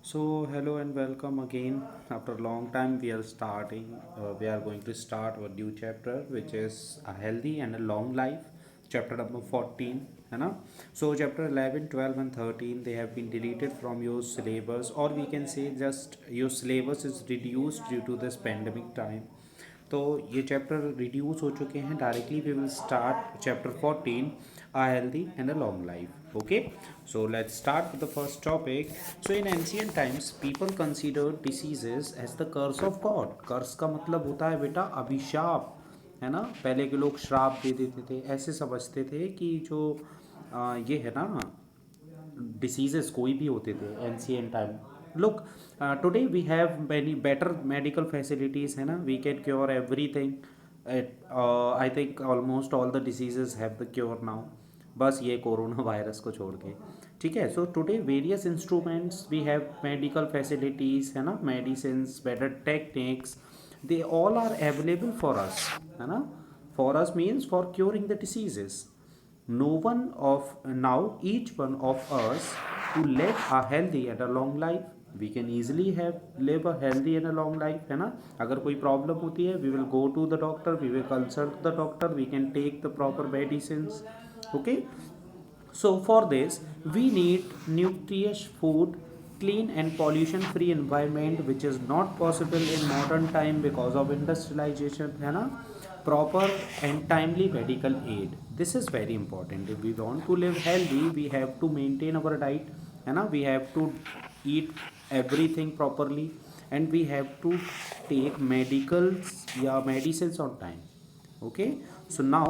Hello and welcome again. After a long time, we are starting. We are going to start a new chapter, which is a healthy and a long life. Chapter number 14, है ना? So chapter 11, 12 and 13 they have been deleted from your syllabus, or we can say just your syllabus is reduced due to this pandemic time. तो ये chapter reduce हो चुके हैं. Directly we will start chapter 14, a healthy and a long life. Okay, so let's start with the first topic. So in ancient times people considered diseases as the curse of God. कर्स का मतलब होता है बेटा अभिशाप, है ना. पहले के लोग श्राप दे देते थे, ऐसे समझते थे कि जो ये है ना diseases कोई भी होते थे ancient time. Look, today we have many better medical facilities, है ना. We can cure everything. I think almost all the diseases have the cure now. बस ये कोरोना वायरस को छोड़ के. ठीक है. So today various instruments we have, medical facilities, है ना, medicines, better techniques, they all are available for us, है ना. For us means for curing the diseases. No one of now each one of us to live a healthy and a long life. We can easily have live a healthy and a long life, है ना. अगर कोई problem होती है, we will go to the doctor, we will consult the doctor, we can take the proper medicines. Okay. So for this we need nutritious food, clean and pollution free environment, which is not possible in modern time because of industrialization, है ना. Proper and timely medical aid, this is very important. If we want to live healthy, we have to maintain our diet, है ना. We have to eat everything properly, and we have to take medicals या medicines on time. Okay. So now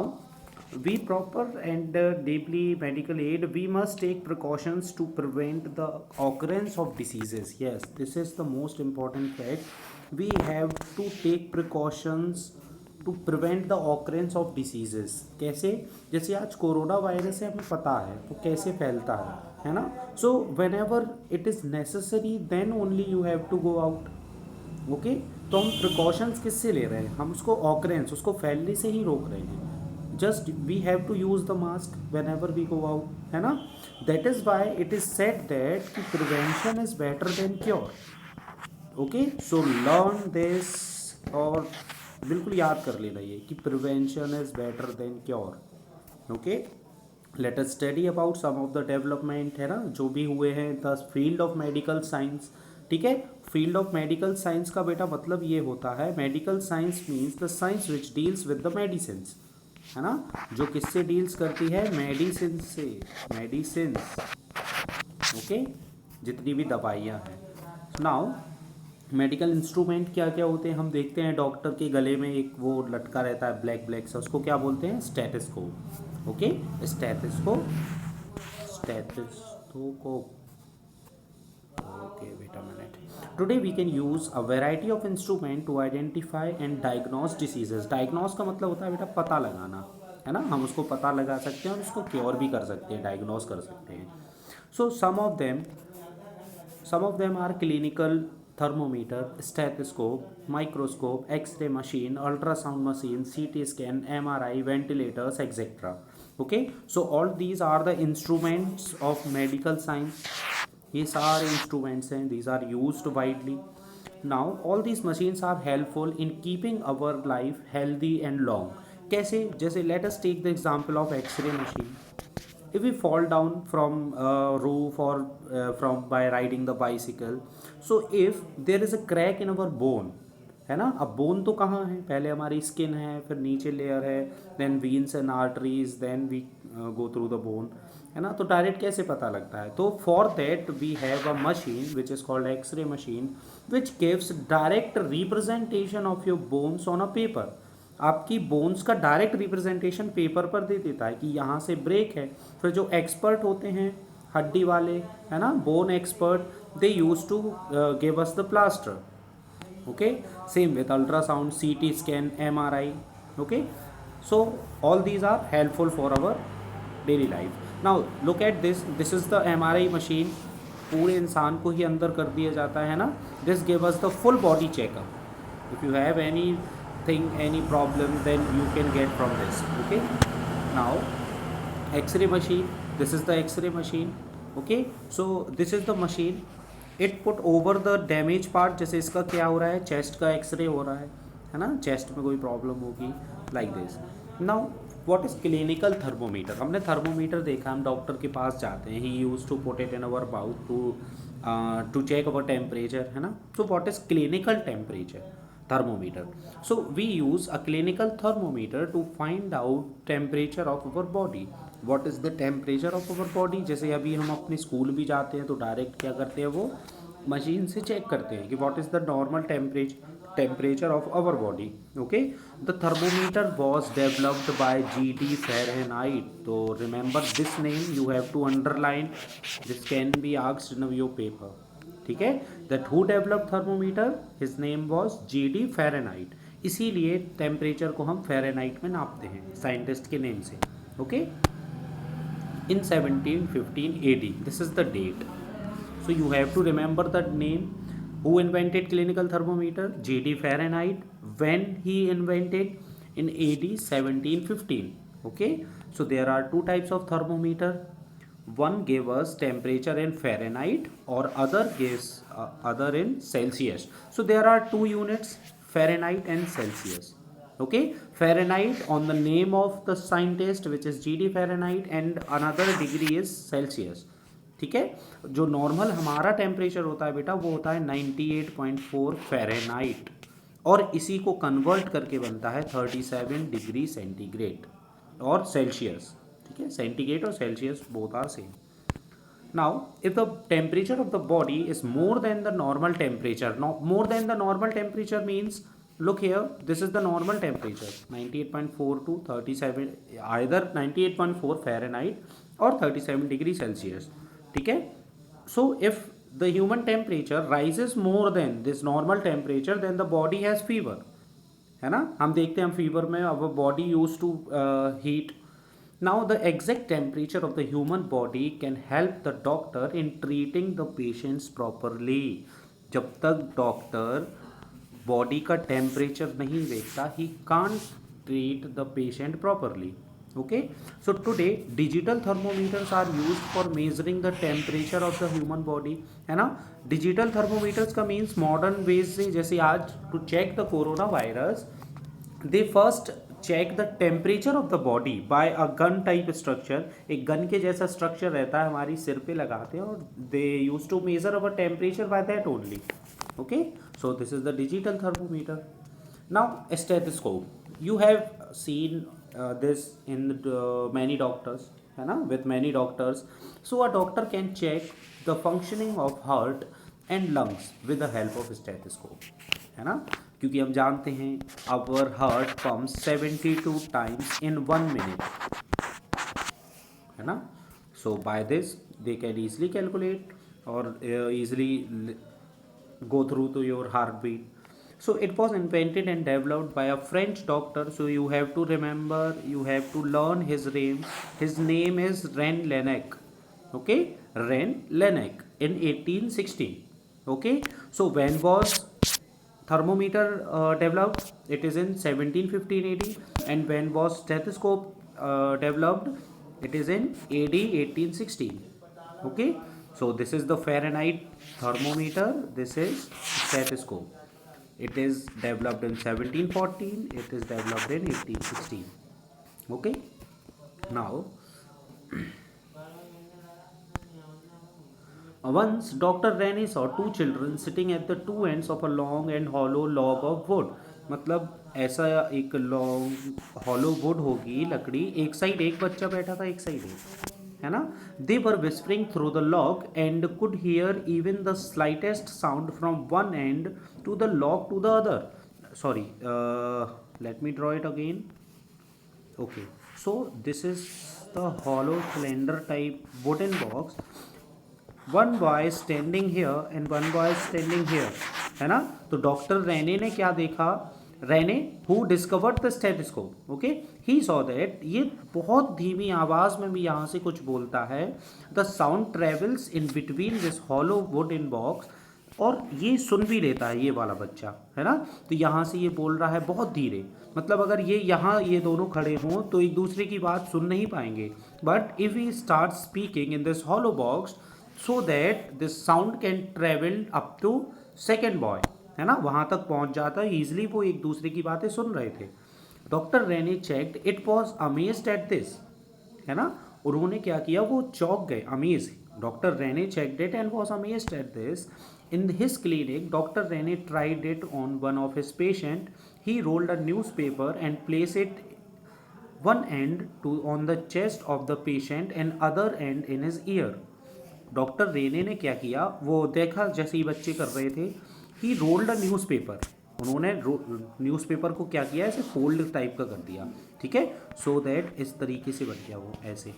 we proper and deeply medical aid, we must take precautions to prevent the occurrence of diseases. Yes, this is the most important fact. We have to take precautions to prevent the occurrence of diseases. कैसे? जैसे आज corona virus है, हमें पता है वो कैसे फैलता है ना. So whenever it is necessary then only you have to go out. Okay. तो हम प्रिकॉशंस किससे ले रहे हैं? हम उसको ऑकरेंस, उसको फैलने से ही रोक रहे हैं. Just we have to use the mask whenever we go out, है ना. That is why it is said that कि prevention is better than cure. Okay. So learn this, और बिल्कुल याद कर लेना ये कि prevention is better than cure. Okay. Let us study about some of the development, है ना, जो भी हुए हैं the field of medical science. ठीक है. फील्ड ऑफ मेडिकल साइंस का बेटा मतलब ये होता है, medical science means the science which deals with the medicine, है ना. जो किससे डील्स करती है? मेडिसिन से. मेडिसिन्स. ओके. जितनी भी दवाइयाँ हैं. नाउ मेडिकल इंस्ट्रूमेंट क्या क्या होते हैं हम देखते हैं. डॉक्टर के गले में एक वो लटका रहता है ब्लैक ब्लैक सा, उसको क्या बोलते हैं? Stethoscope. Okay. Stethoscope. Stethoscope. Okay, wait a minute. Today we can use a variety of instrument to identify and diagnose diseases. Diagnose का मतलब होता है बेटा पता लगाना, है ना. हम उसको पता लगा सकते हैं और उसको क्योर भी कर सकते हैं, डायग्नोस कर सकते हैं. सो some of them are clinical: thermometer, stethoscope, microscope, x-ray machine, ultrasound machine, CT scan, MRI, ventilators, etc. Okay. So all these are the instruments of medical science. ये सारे instruments हैं, these are used widely. Now all these machines are helpful in keeping our life healthy and long. कैसे? जैसे let us take the example of x-ray machine. If we fall down from a roof or from by riding the bicycle, so if there is a crack in our bone, है ना. अब bone तो कहाँ है? पहले हमारी skin है, फिर नीचे लेयर है, then veins and arteries, then we go through the bone, है ना. तो डायरेक्ट कैसे पता लगता है? तो for that we have a machine which is called x-ray machine, which gives direct representation of your bones on a paper. आपकी bones का डायरेक्ट रिप्रेजेंटेशन पेपर पर दे देता है कि यहाँ से ब्रेक है. फिर जो एक्सपर्ट होते हैं हड्डी वाले, है ना, bone expert, they use to give us the plaster. Okay. Same with ultrasound, CT scan, MRI. Okay. So all these are helpful for our daily life. Now look at this. This is the MRI machine. पूरे इंसान को ही अंदर कर दिया जाता है ना. This give us the full body checkup. If you have any any problem, then you can get from this. Okay. Now x-ray machine, this is the x-ray machine. Okay. So this is the machine it put over the damage part, जैसे इसका क्या हो रहा है, chest का x ray हो रहा है ना, चेस्ट में कोई प्रॉब्लम होगी, like this. Now what is clinical thermometer? हमने थर्मोमीटर देखा, हम डॉक्टर के पास जाते हैं, he use to put it in our mouth to check our temperature, है ना। So what is clinical temperature thermometer? So we use a clinical thermometer to find out temperature of our body. What is the temperature of our body? जैसे अभी हम अपने school भी जाते हैं तो डायरेक्ट क्या करते हैं, वो मशीन से चेक करते हैं कि what is the normal temperature of our body. Okay, the thermometer was developed by G.D. Fahrenheit. So remember this name, you have to underline, this can be asked in your paper. ठीक है, that who develop thermometer, his name was G.D. Fahrenheit. इसीलिए temperature को हम Fahrenheit में नापते हैं scientist के name से. Okay, in 1715 AD, this is the date. So you have to remember the name. Who invented clinical thermometer? G.D. Fahrenheit. When he invented? In AD 1715. Okay, so there are two types of thermometer. One gave us temperature in Fahrenheit or other gives other in Celsius. So there are two units, Fahrenheit and Celsius. Okay, Fahrenheit on the name of the scientist which is G.D. Fahrenheit, and another degree is Celsius. ठीक है, जो normal हमारा temperature होता है बेटा वो होता है 98.4 फ़ारेनहाइट, और इसी को कन्वर्ट करके बनता है 37 डिग्री सेंटीग्रेड और सेल्सियस. ठीक है, सेंटीग्रेड और Celsius both are same. Now if the temperature of the body is more than the normal temperature, more than the normal temperature means, look here, this is the normal temperature 98.4 to 37, either 98.4 Fahrenheit or 37 degree Celsius. ठीक है, so if the human temperature rises more than this normal temperature, then the body has fever, है ना. हम देखते हैं, हम fever में our body used to heat. Now the exact temperature of the human body can help the doctor in treating the patients properly. जब तक doctor body का टेम्परेचर नहीं देखता, he can't treat the patient properly. Okay, so today digital thermometers are used for measuring the temperature of the human body, है ना. Digital thermometers का means modern ways से, जैसे आज to check the corona virus, they first check the temperature of the body by a gun type structure. एक gun के जैसा structure रहता है, हमारी सिर पे लगाते हैं, और they use to measure our temperature by that only. Okay, so this is the digital thermometer. Now stethoscope, you have seen this in many doctors, है ना, with many doctors. So a doctor can check the functioning of heart and lungs with the help of stethoscope, है ना, क्योंकि हम जानते हैं our heart pumps 72 times in 1 minute, है ना. So by this they can easily calculate or easily go through to your heartbeat. So it was invented and developed by a French doctor. So you have to remember, you have to learn his name. His name is René Laennec. Okay, René Laennec in 1860. Okay, so when was thermometer developed? It is in 1715 AD. And when was stethoscope developed? It is in AD 1816. Okay, so this is the Fahrenheit thermometer, this is stethoscope. It is developed in 1714, it is developed in 1816. Okay, now once Dr. René saw two children sitting at the two ends of a long and hollow log of wood. मतलब ऐसा एक long hollow would होगी लकड़ी, एक side एक बच्चा बैठा था, एक साइड एक, है ना. They were whispering through the log and could hear even the slightest sound from one end to the log to the other. Sorry, let me draw it again. Okay, so this is the hollow cylinder type wooden box. One boy standing here and one boy standing here, है ना. तो doctor Rene ने क्या देखा, Rene who discovered the stethoscope. Okay, he saw that, ये बहुत धीमी आवाज़ में भी यहाँ से कुछ बोलता है. The sound travels in between this hollow would in box, और ये सुन भी लेता है ये वाला बच्चा, है ना. तो यहाँ से ये बोल रहा है बहुत धीरे, मतलब अगर ये यहाँ ये दोनों खड़े हों तो एक दूसरे की बात सुन नहीं पाएंगे. But if he start speaking in this hollow box, so that this sound can travel up to second boy, है ना, वहाँ तक पहुँच जाता है ईजिली, वो एक दूसरे की बातें सुन रहे थे। Doctor Rene checked it was amazed at this, है ना, उन्होंने क्या किया, वो चौंक गए, amaze. Doctor Rene checked it and was amazed at this. In his clinic doctor Rene tried it on one of his patient. He rolled a newspaper and place it one end to on the chest of the patient and other end in his ear. Doctor Rene ने क्या किया, वो देखा जैसे ही बच्चे कर रहे थे, ही रोल्ड अ न्यूज़पेपर, उन्होंने न्यूज़पेपर को क्या किया, ऐसे फोल्ड टाइप का कर दिया, ठीक है, सो दैट इस तरीके से बन गया वो ऐसे,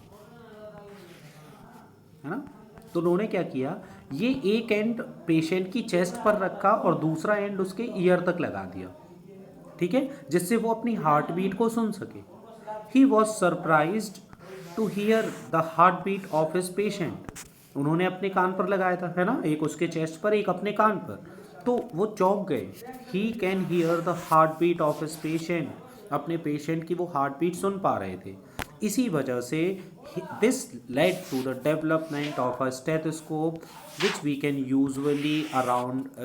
है ना। तो उन्होंने क्या किया, ये एक एंड पेशेंट की चेस्ट पर रखा और दूसरा एंड उसके ईयर तक लगा दिया, ठीक है, जिससे वो अपनी हार्ट बीट को सुन सके। He was surprised to hear the heart beat of his patient, उन्होंने अपने कान पर लगाया था, है ना, एक उसके चेस्ट पर एक अपने कान पर, तो वो चौंक गए। He can hear the heart beat of his patient, अपने पेशेंट की वो हार्ट बीट सुन पा रहे थे। इसी वजह से this led to the development of a stethoscope which we can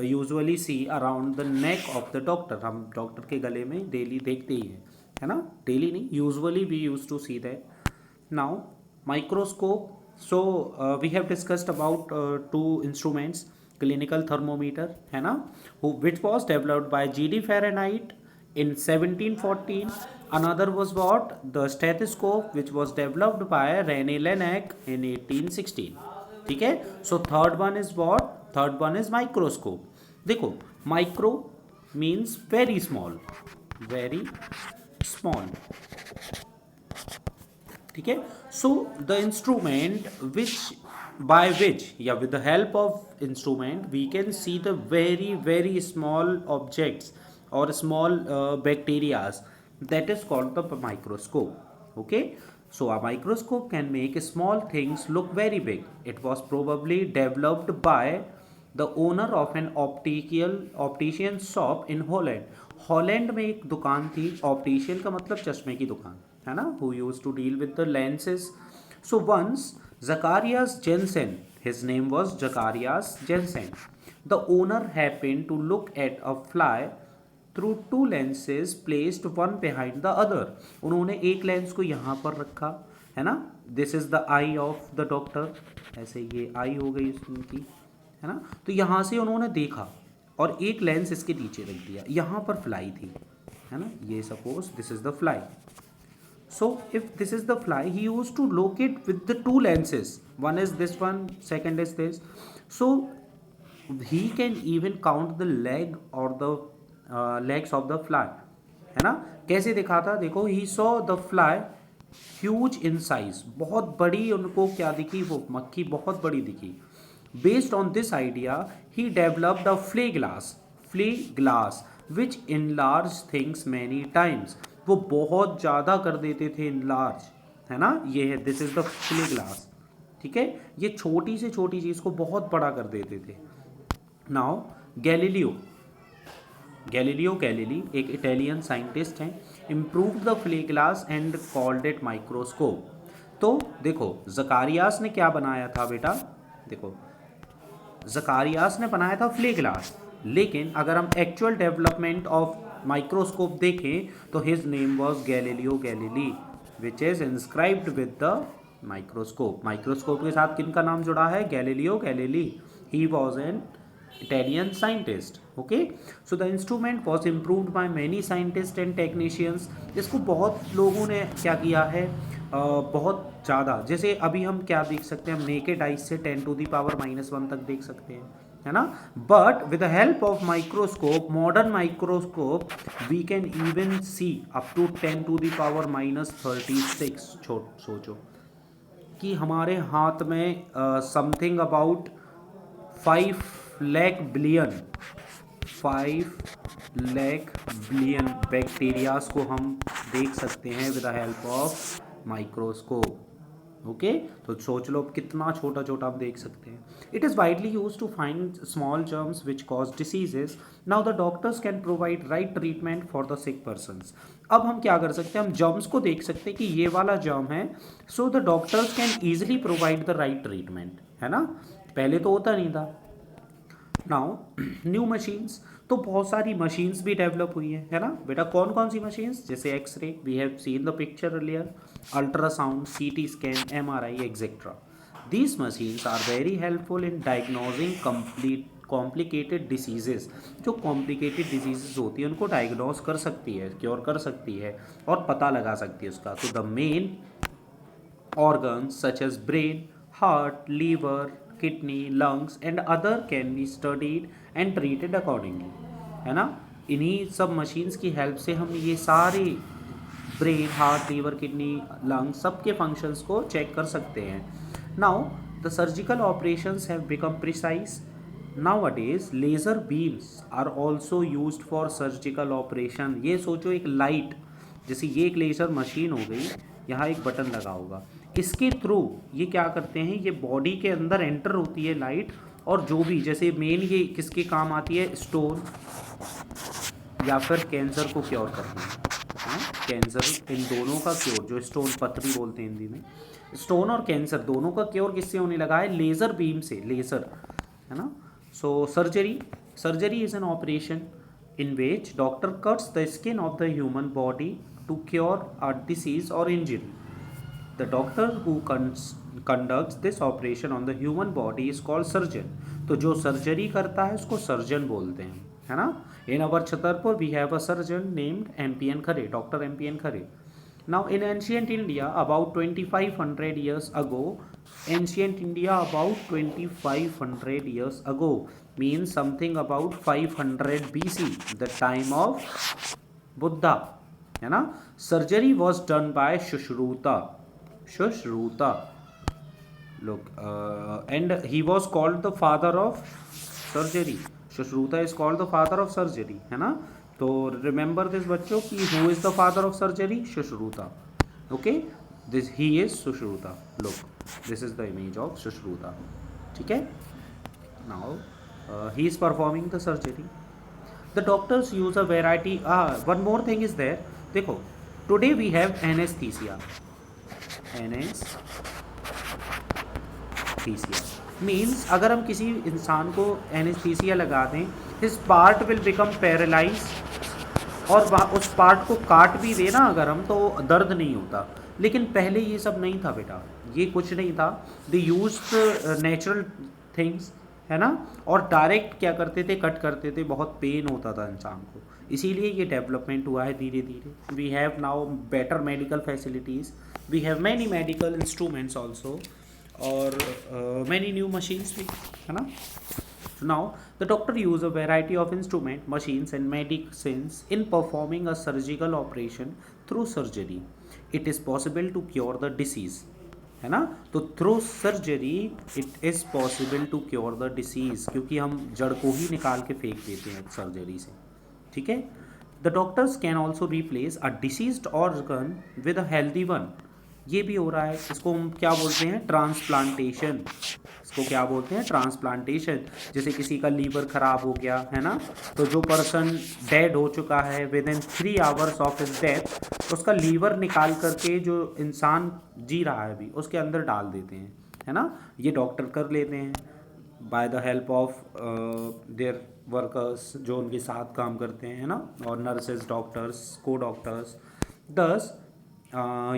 usually see around the neck of the doctor, हम डॉक्टर के गले में डेली देखते ही हैं, है ना, डेली नहीं, usually we use to see that. Now microscope, so we have discussed about two instruments, clinical thermometer, है ना, which was developed by G.D. Fahrenheit in 1714. Another was what, the stethoscope, which was developed by René Laennec in 1816, ठीक है। so third one is what, third one is microscope। देखो micro means very small, very small, ठीक है। So the instrument which by which या with the help of instrument we can see the very very small objects और small bacterias, that is called the microscope. Okay, so a microscope can make small things look very big. It was probably developed by the owner of an optician shop in Holland. Holland में एक दुकान थी, optician का मतलब चश्मे की दुकान, है ना, who used to deal with the lenses. So once Zacharias Jensen, his name was Zacharias Jensen, the owner happened to look at a fly through two lenses placed one behind the other. उन्होंने एक lens को यहाँ पर रखा, है ना, this is the I of the doctor, ऐसे ये आई हो गई उनकी, है ना, तो यहाँ से उन्होंने देखा और एक लेंस इसके नीचे रख दिया, यहाँ पर फ्लाई थी, है ना, ये suppose this is the fly. So if this is the fly, he used to locate with the two lenses, one is this one, second is this, so he can even count the leg or the legs of the fly, है ना, कैसे दिखा था, देखो, he saw the fly huge in size, बहुत बड़ी उनको क्या दिखी, वो मक्खी बहुत बड़ी दिखी। Based on this idea, he developed a flea glass which enlarged things many times, वो बहुत ज़्यादा कर देते थे इनलार्ज, है ना, ये है, this is the Phule glass, ठीक है, ये छोटी से छोटी चीज़ को बहुत बड़ा कर देते थे। नाउ गैलीलियो गैलीली एक इटालियन साइंटिस्ट हैं, improved the Phule glass and called it microscope. तो देखो जकारियास ने क्या बनाया था बेटा, देखो जकारियास ने बनाया था फ्ले ग्लास, लेकिन अगर हम एक्चुअल डेवलपमेंट ऑफ माइक्रोस्कोप देखें तो his name was Galileo Galilei which is inscribed with the microscope. Microscope के साथ किन का नाम जुड़ा है, Galileo Galilei, he was an Italian scientist. Okay, so the instrument was improved by many scientists and technicians. इसको बहुत लोगों ने क्या किया है, बहुत ज़्यादा, जैसे अभी हम क्या देख सकते हैं, हम नेकेड आइज से 10⁻⁻⁻1 तक देख सकते हैं, है ना, but with the help of microscope, modern microscope, we can even see up to 10⁻36। सोचो कि हमारे हाथ में something about 5 lakh billion bacterias को हम देख सकते हैं with the help of microscope. Okay, तो सोच लो कितना छोटा छोटा हम देख सकते हैं। It is widely use to find small germs which cause diseases. Now the doctors can provide right treatment for the sick persons. अब हम क्या कर सकते हैं, हम जर्म्स को देख सकते हैं कि ये वाला जर्म है, so the doctors can easily provide the right treatment, है ना, पहले तो होता नहीं था। नाउ न्यू मशीन्स, तो बहुत सारी मशीन्स भी डेवलप हुई है ना बेटा। कौन कौन सी मशीन्स? जैसे x-ray, we have seen the picture earlier, ultrasound, CT scan, MRI etcetera. These machines are very helpful in diagnosing complicated diseases. जो कॉम्प्लिकेटेड डिजीजेज होती है उनको डायग्नोज कर सकती है, क्योर कर सकती है और पता लगा सकती है उसका। तो the main organs such as brain, heart, liver, kidney, lungs and other can be studied and treated accordingly, है ना। इन्हीं सब मशीन्स की हेल्प से हम ये सारे brain, heart, liver, kidney, lungs सबके फंक्शंस को चेक कर सकते हैं। Now the surgical operations have become precise. Nowadays laser beams are also used for surgical operation। ये सोचो एक लाइट, जैसे ये एक लेज़र मशीन हो गई, यहाँ एक बटन लगा होगा, इसके थ्रू ये क्या करते हैं, ये बॉडी के अंदर एंटर होती है लाइट, और जो भी जैसे मेन ये किसके काम आती है, स्टोन या फिर कैंसर को क्योर करते हैं। कैंसर, इन दोनों का क्योर, जो स्टोन पथरी बोलते हैं हिंदी में, स्टोन और कैंसर दोनों का क्योर किससे होने लगा है, लेज़र बीम से, लेज़र, है ना। So surgery is an operation in which doctor cuts the skin of the human body to cure a disease or injury. The doctor who conducts this operation on the human body is called surgeon। तो जो surgery करता है उसको surgeon बोलते हैं, है ना। In our Chhatarpur we have a surgeon named M.P.N. Khare, Dr. M.P.N. Khare। Now in ancient India about 2500 years ago, ancient India about 2500 years ago means something about 500 BC, the time of Buddha, है ना। Surgery was done by Shushruta, look, and he was called the father of surgery। Shushruta is called the father of surgery, है ना। तो remember this बच्चों कि who is the father of surgery? Shushruta। Okay, this he is Shushruta। Look, this is the image of Shushruta, ठीक है। Now he is performing the surgery। The doctors use a variety, one more thing is there, देखो, today we have anesthesia means अगर हम किसी इंसान को anaesthesia लगा दें, his part will become paralyzed, और उस पार्ट को काट भी देना अगर हम, तो दर्द नहीं होता। लेकिन पहले ये सब नहीं था बेटा, ये कुछ नहीं था। दे यूज्ड नेचुरल थिंग्स, है ना, और डायरेक्ट क्या करते थे, कट करते थे, बहुत पेन होता था इंसान को, इसीलिए ये डेवलपमेंट हुआ है धीरे धीरे। We have now better medical facilities, we have many medical instruments also, और मैनी न्यू मशीन्स भी, है ना। Now the doctor use a variety of instrument, machines and medicines in performing a surgical operation through surgery. It is possible to cure the disease, है ना। तो through surgery it is possible to cure the disease, क्योंकि हम जड़ को ही निकाल के फेंक देते हैं सर्जरी से, ठीक है। The doctors can also replace a diseased organ with a healthy one। ये भी हो रहा है, इसको हम क्या बोलते हैं, ट्रांसप्लांटेशन। इसको क्या बोलते हैं, ट्रांसप्लांटेशन। जैसे किसी का लीवर खराब हो गया, है ना, तो जो पर्सन डेड हो चुका है, with in 3 hours of his death उसका लीवर निकाल करके जो इंसान जी रहा है अभी उसके अंदर डाल देते हैं, है ना। ये डॉक्टर कर लेते हैं by the help of their workers, जो उनके साथ काम करते हैं, है ना, और नर्सेज, डॉक्टर्स, को डॉक्टर्स। दस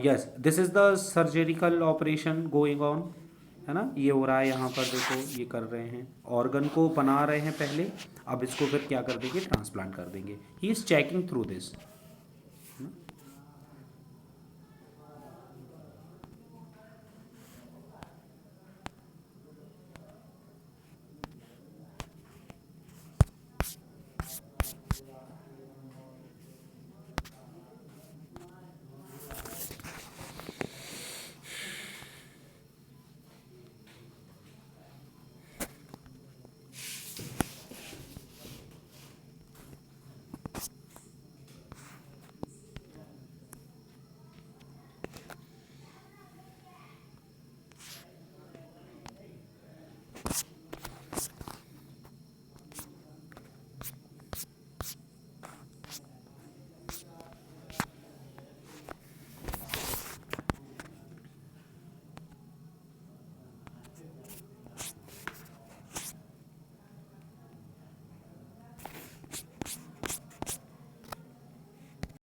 yes, this is the surgical operation going on, है ना। ये हो रहा है यहाँ पर, देखो ये कर रहे हैं, ऑर्गन को बना रहे हैं पहले, अब इसको फिर क्या कर देंगे, ट्रांसप्लांट कर देंगे। He is checking through this.